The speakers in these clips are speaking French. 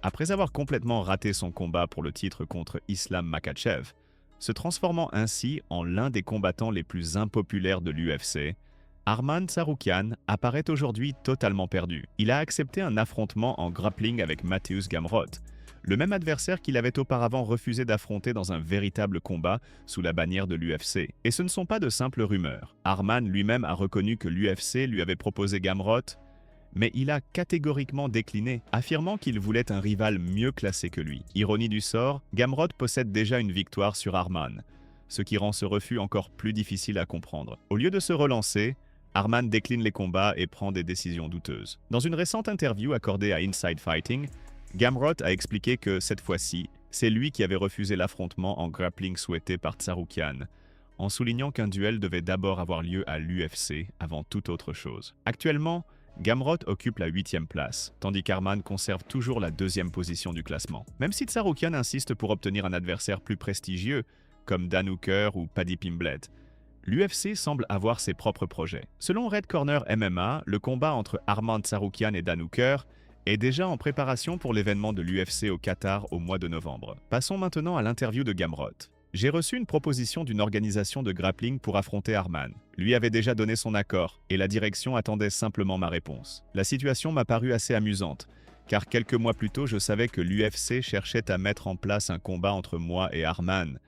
Après avoir complètement raté son combat pour le titre contre Islam Makhachev, se transformant ainsi en l'un des combattants les plus impopulaires de l'UFC, Arman Tsarukyan apparaît aujourd'hui totalement perdu. Il a accepté un affrontement en grappling avec Mateusz Gamrot, le même adversaire qu'il avait auparavant refusé d'affronter dans un véritable combat sous la bannière de l'UFC. Et ce ne sont pas de simples rumeurs. Arman lui-même a reconnu que l'UFC lui avait proposé Gamrot, mais il a catégoriquement décliné, affirmant qu'il voulait un rival mieux classé que lui. Ironie du sort, Gamrot possède déjà une victoire sur Arman, ce qui rend ce refus encore plus difficile à comprendre. Au lieu de se relancer, Arman décline les combats et prend des décisions douteuses. Dans une récente interview accordée à Inside Fighting, Gamrot a expliqué que, cette fois-ci, c'est lui qui avait refusé l'affrontement en grappling souhaité par Tsarukyan, en soulignant qu'un duel devait d'abord avoir lieu à l'UFC avant toute autre chose. Actuellement, Gamrot occupe la 8e place, tandis qu'Arman conserve toujours la 2e position du classement. Même si Tsarukyan insiste pour obtenir un adversaire plus prestigieux, comme Dan Hooker ou Paddy Pimblett, l'UFC semble avoir ses propres projets. Selon Red Corner MMA, le combat entre Arman Tsarukyan et Dan Hooker est déjà en préparation pour l'événement de l'UFC au Qatar au mois de novembre. Passons maintenant à l'interview de Gamrot. J'ai reçu une proposition d'une organisation de grappling pour affronter Arman. Lui avait déjà donné son accord, et la direction attendait simplement ma réponse. La situation m'a paru assez amusante, car quelques mois plus tôt, je savais que l'UFC cherchait à mettre en place un combat entre moi et Arman.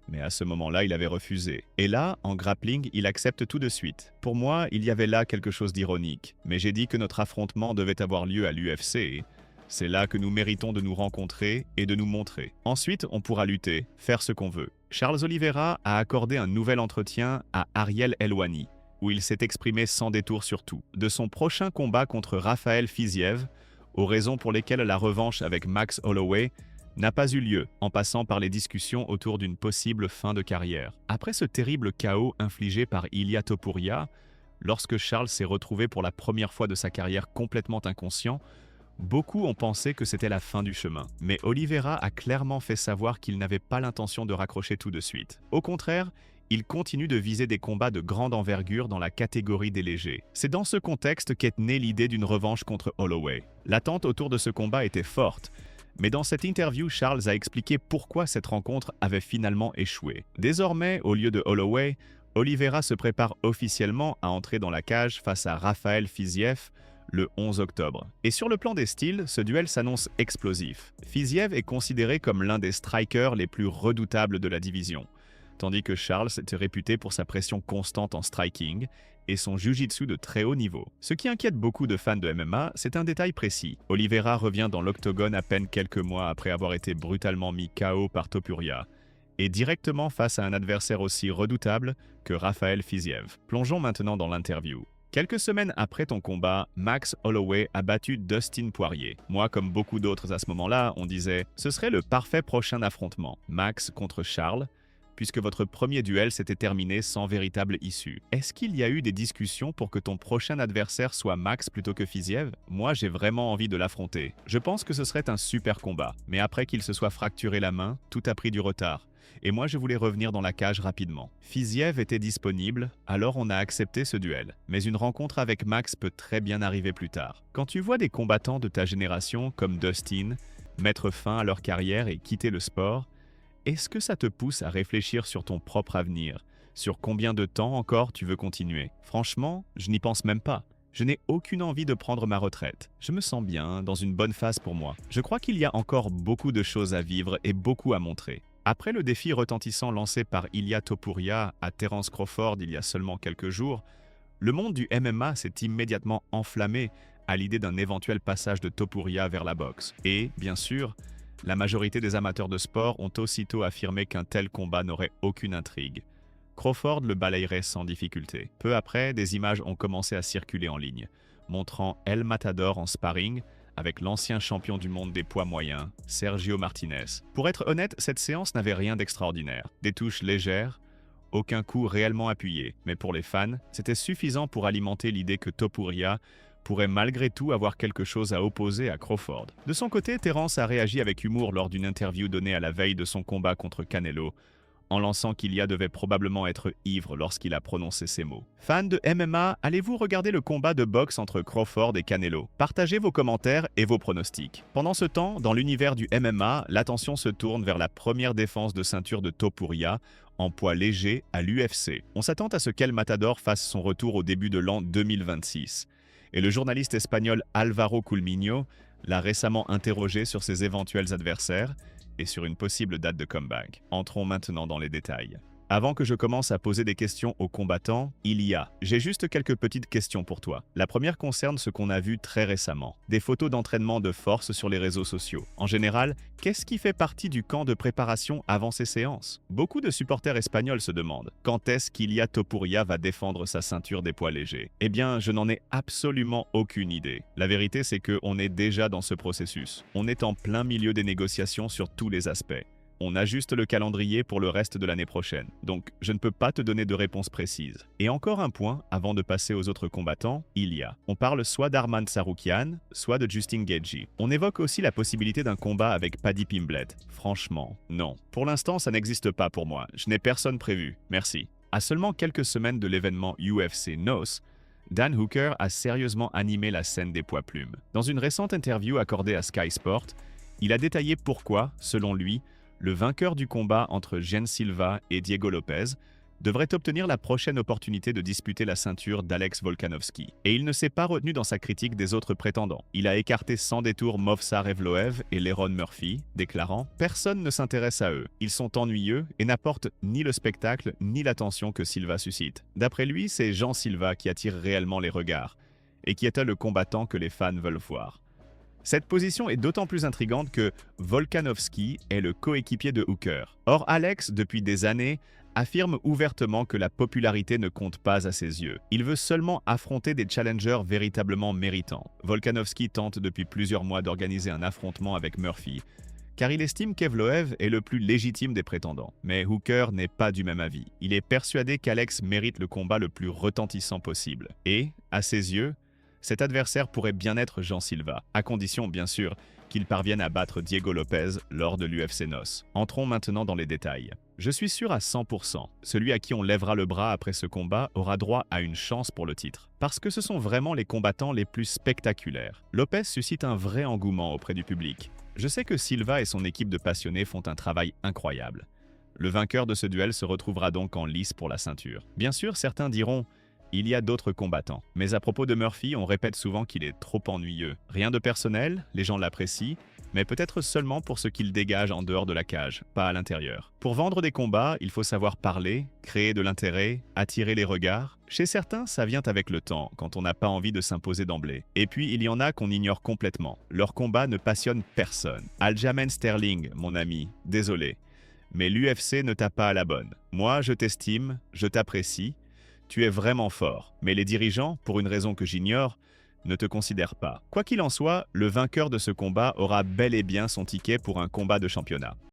Mais à ce moment-là, il avait refusé. Et là, en grappling, il accepte tout de suite. Pour moi, il y avait là quelque chose d'ironique. Mais j'ai dit que notre affrontement devait avoir lieu à l'UFC. C'est là que nous méritons de nous rencontrer et de nous montrer. Ensuite, on pourra lutter, faire ce qu'on veut. Charles Oliveira a accordé un nouvel entretien à Ariel Helwani, où il s'est exprimé sans détour sur tout. De son prochain combat contre Rafael Fiziev, aux raisons pour lesquelles la revanche avec Max Holloway n'a pas eu lieu, en passant par les discussions autour d'une possible fin de carrière. Après ce terrible chaos infligé par Ilia Topuria, lorsque Charles s'est retrouvé pour la première fois de sa carrière complètement inconscient, beaucoup ont pensé que c'était la fin du chemin. Mais Oliveira a clairement fait savoir qu'il n'avait pas l'intention de raccrocher tout de suite. Au contraire, il continue de viser des combats de grande envergure dans la catégorie des légers. C'est dans ce contexte qu'est née l'idée d'une revanche contre Holloway. L'attente autour de ce combat était forte, mais dans cette interview, Charles a expliqué pourquoi cette rencontre avait finalement échoué. Désormais, au lieu de Holloway, Oliveira se prépare officiellement à entrer dans la cage face à Rafael Fiziev le 11 octobre. Et sur le plan des styles, ce duel s'annonce explosif. Fiziev est considéré comme l'un des strikers les plus redoutables de la division, tandis que Charles était réputé pour sa pression constante en striking et son jiu-jitsu de très haut niveau. Ce qui inquiète beaucoup de fans de MMA, c'est un détail précis. Oliveira revient dans l'octogone à peine quelques mois après avoir été brutalement mis KO par Topuria, et directement face à un adversaire aussi redoutable que Rafael Fiziev. Plongeons maintenant dans l'interview. Quelques semaines après ton combat, Max Holloway a battu Dustin Poirier. Moi, comme beaucoup d'autres à ce moment-là, on disait « ce serait le parfait prochain affrontement, Max contre Charles », puisque votre premier duel s'était terminé sans véritable issue. Est-ce qu'il y a eu des discussions pour que ton prochain adversaire soit Max plutôt que Fiziev? Moi, j'ai vraiment envie de l'affronter. Je pense que ce serait un super combat, mais après qu'il se soit fracturé la main, tout a pris du retard. Et moi, je voulais revenir dans la cage rapidement. Fiziev était disponible, alors on a accepté ce duel. Mais une rencontre avec Max peut très bien arriver plus tard. Quand tu vois des combattants de ta génération, comme Dustin, mettre fin à leur carrière et quitter le sport, est-ce que ça te pousse à réfléchir sur ton propre avenir? Sur combien de temps encore tu veux continuer? Franchement, je n'y pense même pas. Je n'ai aucune envie de prendre ma retraite. Je me sens bien, dans une bonne phase pour moi. Je crois qu'il y a encore beaucoup de choses à vivre et beaucoup à montrer. Après le défi retentissant lancé par Ilia Topuria à Terence Crawford il y a seulement quelques jours, le monde du MMA s'est immédiatement enflammé à l'idée d'un éventuel passage de Topuria vers la boxe. Et, bien sûr, la majorité des amateurs de sport ont aussitôt affirmé qu'un tel combat n'aurait aucune intrigue. Crawford le balayerait sans difficulté. Peu après, des images ont commencé à circuler en ligne, montrant El Matador en sparring avec l'ancien champion du monde des poids moyens, Sergio Martinez. Pour être honnête, cette séance n'avait rien d'extraordinaire. Des touches légères, aucun coup réellement appuyé. Mais pour les fans, c'était suffisant pour alimenter l'idée que Topuria pourrait malgré tout avoir quelque chose à opposer à Crawford. De son côté, Terence a réagi avec humour lors d'une interview donnée à la veille de son combat contre Canelo, en lançant qu'Ilia devait probablement être ivre lorsqu'il a prononcé ces mots. Fans de MMA, allez-vous regarder le combat de boxe entre Crawford et Canelo? Partagez vos commentaires et vos pronostics. Pendant ce temps, dans l'univers du MMA, l'attention se tourne vers la première défense de ceinture de Topuria en poids léger à l'UFC. On s'attend à ce qu'El Matador fasse son retour au début de l'an 2026. Et le journaliste espagnol Álvaro Culmiño l'a récemment interrogé sur ses éventuels adversaires et sur une possible date de comeback. Entrons maintenant dans les détails. Avant que je commence à poser des questions aux combattants, j'ai juste quelques petites questions pour toi. La première concerne ce qu'on a vu très récemment, des photos d'entraînement de force sur les réseaux sociaux. En général, qu'est-ce qui fait partie du camp de préparation avant ces séances? Beaucoup de supporters espagnols se demandent quand est-ce qu'Ilia Topuria va défendre sa ceinture des poids légers. Eh bien, je n'en ai absolument aucune idée. La vérité, c'est qu'on est déjà dans ce processus. On est en plein milieu des négociations sur tous les aspects. On ajuste le calendrier pour le reste de l'année prochaine, donc je ne peux pas te donner de réponse précise. Et encore un point, avant de passer aux autres combattants, on parle soit d'Arman Tsarukyan, soit de Justin Gaethje. On évoque aussi la possibilité d'un combat avec Paddy Pimblett. Franchement, non. Pour l'instant, ça n'existe pas pour moi. Je n'ai personne prévu. Merci. À seulement quelques semaines de l'événement UFC NOS, Dan Hooker a sérieusement animé la scène des poids plumes. Dans une récente interview accordée à Sky Sport, il a détaillé pourquoi, selon lui, le vainqueur du combat entre Jean Silva et Diego Lopez devrait obtenir la prochaine opportunité de disputer la ceinture d'Alex Volkanovski. Et il ne s'est pas retenu dans sa critique des autres prétendants. Il a écarté sans détour Movsar Evloev et Lerone Murphy, déclarant « Personne ne s'intéresse à eux. Ils sont ennuyeux et n'apportent ni le spectacle ni l'attention que Silva suscite. » D'après lui, c'est Jean Silva qui attire réellement les regards et qui est le combattant que les fans veulent voir. Cette position est d'autant plus intrigante que Volkanovski est le coéquipier de Hooker. Or, Alex, depuis des années, affirme ouvertement que la popularité ne compte pas à ses yeux. Il veut seulement affronter des challengers véritablement méritants. Volkanovski tente depuis plusieurs mois d'organiser un affrontement avec Murphy, car il estime qu'Evloev est le plus légitime des prétendants. Mais Hooker n'est pas du même avis. Il est persuadé qu'Alex mérite le combat le plus retentissant possible. Et, à ses yeux, cet adversaire pourrait bien être Jean Silva, à condition, bien sûr, qu'il parvienne à battre Diego Lopez lors de l'UFC NOS. Entrons maintenant dans les détails. Je suis sûr à 100%, celui à qui on lèvera le bras après ce combat aura droit à une chance pour le titre. Parce que ce sont vraiment les combattants les plus spectaculaires. Lopez suscite un vrai engouement auprès du public. Je sais que Silva et son équipe de passionnés font un travail incroyable. Le vainqueur de ce duel se retrouvera donc en lice pour la ceinture. Bien sûr, certains diront il y a d'autres combattants. Mais à propos de Murphy, on répète souvent qu'il est trop ennuyeux. Rien de personnel, les gens l'apprécient, mais peut-être seulement pour ce qu'il dégage en dehors de la cage, pas à l'intérieur. Pour vendre des combats, il faut savoir parler, créer de l'intérêt, attirer les regards. Chez certains, ça vient avec le temps, quand on n'a pas envie de s'imposer d'emblée. Et puis, il y en a qu'on ignore complètement. Leur combat ne passionne personne. Aljamain Sterling, mon ami, désolé. Mais l'UFC ne t'a pas à la bonne. Moi, je t'estime, je t'apprécie. Tu es vraiment fort, mais les dirigeants, pour une raison que j'ignore, ne te considèrent pas. Quoi qu'il en soit, le vainqueur de ce combat aura bel et bien son ticket pour un combat de championnat.